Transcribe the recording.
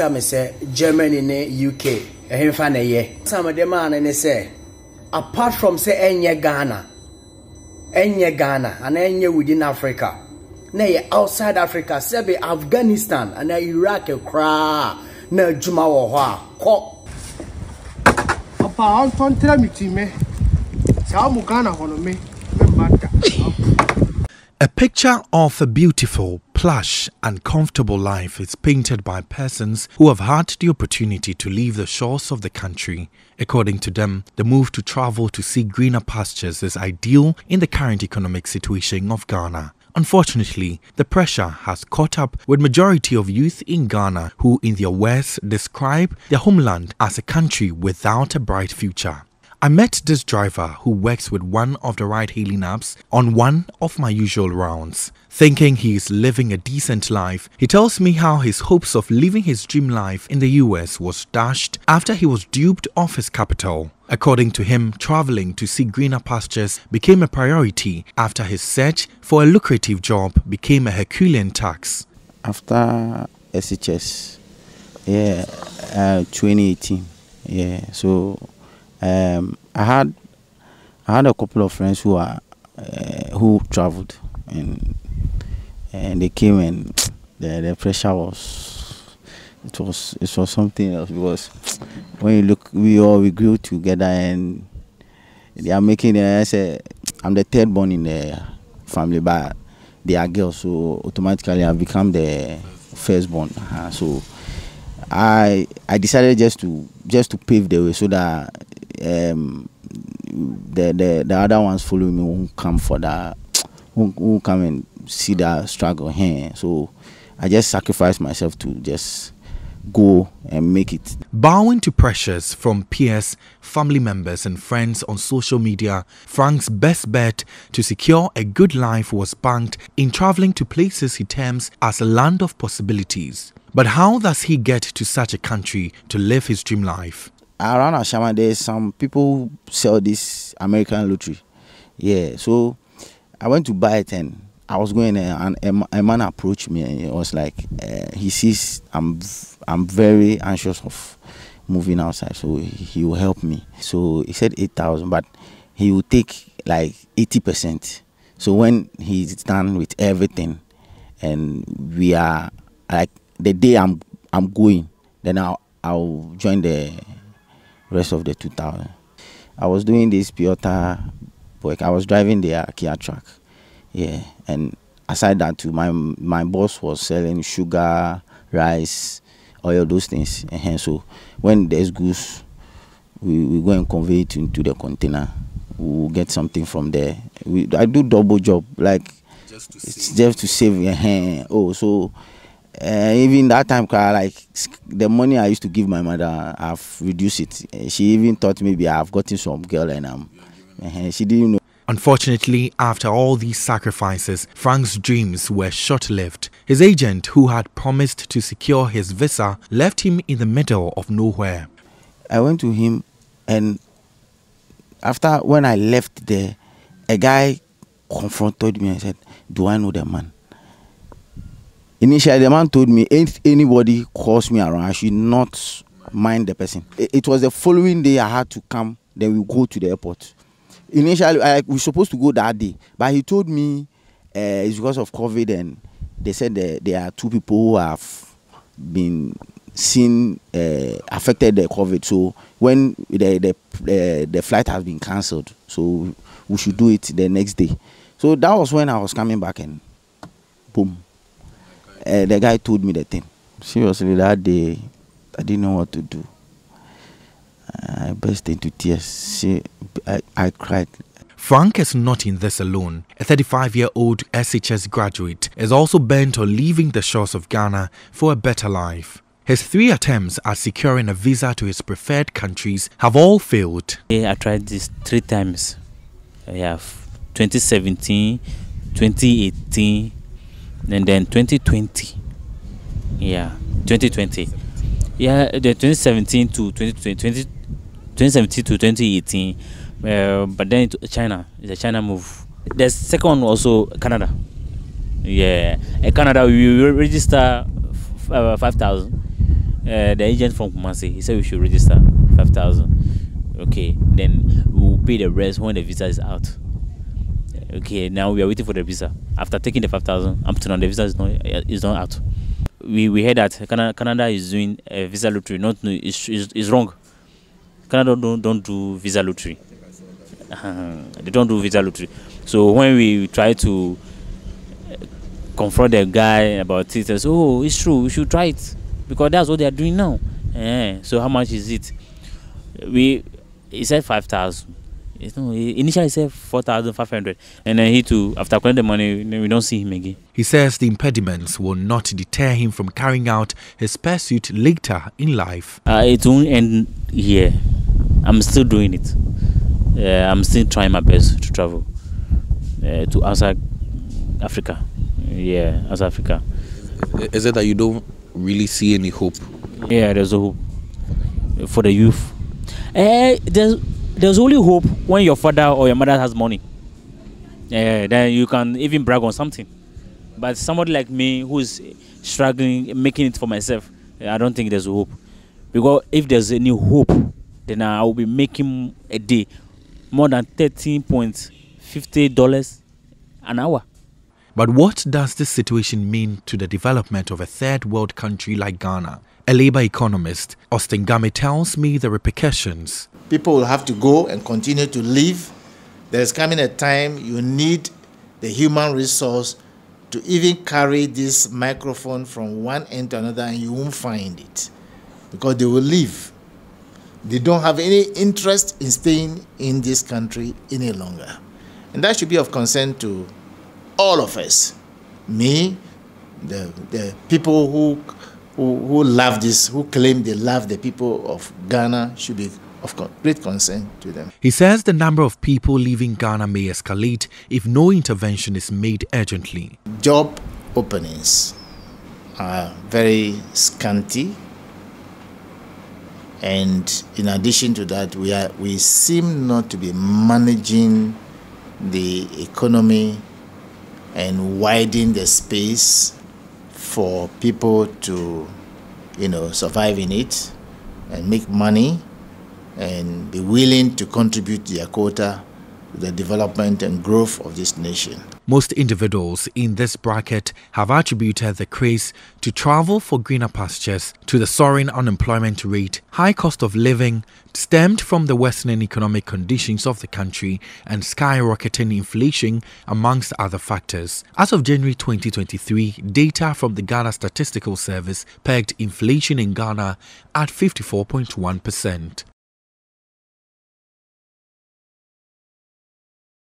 tell me say Germany ne UK ehemfa na ye some of them man say apart from say enye Ghana and enye within Africa na ye outside Africa say be Afghanistan and Iraq kra na juma wo ho a ko apa on tontra mitime sa mu Ghana hono me A picture of a beautiful, plush and comfortable life is painted by persons who have had the opportunity to leave the shores of the country. According to them, the move to travel to see greener pastures is ideal in the current economic situation of Ghana. Unfortunately, the pressure has caught up with majority of youth in Ghana who in their words describe their homeland as a country without a bright future. I met this driver who works with one of the ride-hailing apps on one of my usual rounds. Thinking he is living a decent life, he tells me how his hopes of living his dream life in the US was dashed after he was duped of his capital. According to him, traveling to see greener pastures became a priority after his search for a lucrative job became a Herculean task. After SHS, 2018, so I had a couple of friends who traveled and they came and the pressure was something else, because when you look, we grew together and they are making I'm the third born in the family, but they are girls, so automatically I've become the firstborn. So I decided just to pave the way so that the other ones following me won't come for that, won't come and see that struggle here. So I just sacrificed myself to just go and make it. Bowing to pressures from peers, family members and friends on social media, Frank's best bet to secure a good life was banked in traveling to places he terms as a land of possibilities. But how does he get to such a country to live his dream life? Around Ashama, there's some people who sell this American lottery. Yeah, so I went to buy it and I was going there and a man approached me and he was like, he sees I'm very anxious of moving outside, so he will help me. So he said 8,000, but he will take like 80%. So when he's done with everything and we are like the day I'm going, then I'll join the rest of the 2,000. I was doing this Toyota work. I was driving the Kia truck. Yeah, and aside that too, my boss was selling sugar, rice, oil, those things. And so when there's goods, we go and convey it into the container. We'll get something from there. I do double job, like just to save. Oh, so even that time, like the money I used to give my mother, I've reduced it. She even thought maybe I've gotten some girl and she didn't know. Unfortunately, after all these sacrifices, Frank's dreams were short-lived. His agent, who had promised to secure his visa, left him in the middle of nowhere. I went to him, and after when I left there, a guy confronted me and said, "Do I know the man?" Initially, the man told me, if anybody calls me around, I should not mind the person. It was the following day I had to come, then we go to the airport. Initially, we were supposed to go that day, but he told me it's because of COVID, and they said that there are 2 people who have been seen affected by COVID. So when the flight has been cancelled, so we should do it the next day. So that was when I was coming back, and boom, the guy told me the thing. Seriously, that day I didn't know what to do. I burst into tears. I cried. Frank is not in this alone. A 35-year-old SHS graduate is also bent on leaving the shores of Ghana for a better life. His 3 attempts at securing a visa to his preferred countries have all failed. I tried this 3 times. 2017, 2018, and then 2020. 2020. The 2017 to 2020. 2017 to 2018, but then China. It's a China move. The second one also Canada. In Canada we register 5,000. The agent from Kumasi, he said we should register 5,000. Okay, then we'll pay the rest when the visa is out. Okay, now we are waiting for the visa. After taking the 5,000, up to now the visa is not out. We heard that Canada is doing a visa lottery. It's wrong. Canada don't do visa lottery. They don't do visa lottery. So when we try to confront the guy about it, says, "Oh, it's true. We should try it because that's what they are doing now." So how much is it? He said 5,000. Initially he said 4,500, and then he too, after collecting the money, we don't see him again. He says the impediments will not deter him from carrying out his pursuit later in life. It won't end here. I'm still doing it. I'm still trying my best to travel to outside Africa. Yeah, outside Africa. Is it that you don't really see any hope? Yeah, there's a hope for the youth. There's only hope when your father or your mother has money. Then you can even brag on something. But somebody like me who is struggling, making it for myself, I don't think there's hope. Because if there's any hope, then I will be making a day more than $13.50 an hour. But what does this situation mean to the development of a third world country like Ghana? A labor economist, Austin Game, tells me the repercussions. People will have to go and continue to live. There's coming a time you need the human resource to even carry this microphone from one end to another, and you won't find it because they will leave. They don't have any interest in staying in this country any longer. And that should be of concern to all of us. Me, the people who love this, who claim they love the people of Ghana, should be of great concern to them. He says the number of people leaving Ghana may escalate if no intervention is made urgently. Job openings are very scanty, and in addition to that, we seem not to be managing the economy and widen the space for people to, survive in it and make money and be willing to contribute their quota to the development and growth of this nation. Most individuals in this bracket have attributed the craze to travel for greener pastures to the soaring unemployment rate, high cost of living, stemmed from the worsening economic conditions of the country and skyrocketing inflation, amongst other factors. As of January 2023, data from the Ghana Statistical Service pegged inflation in Ghana at 54.1%.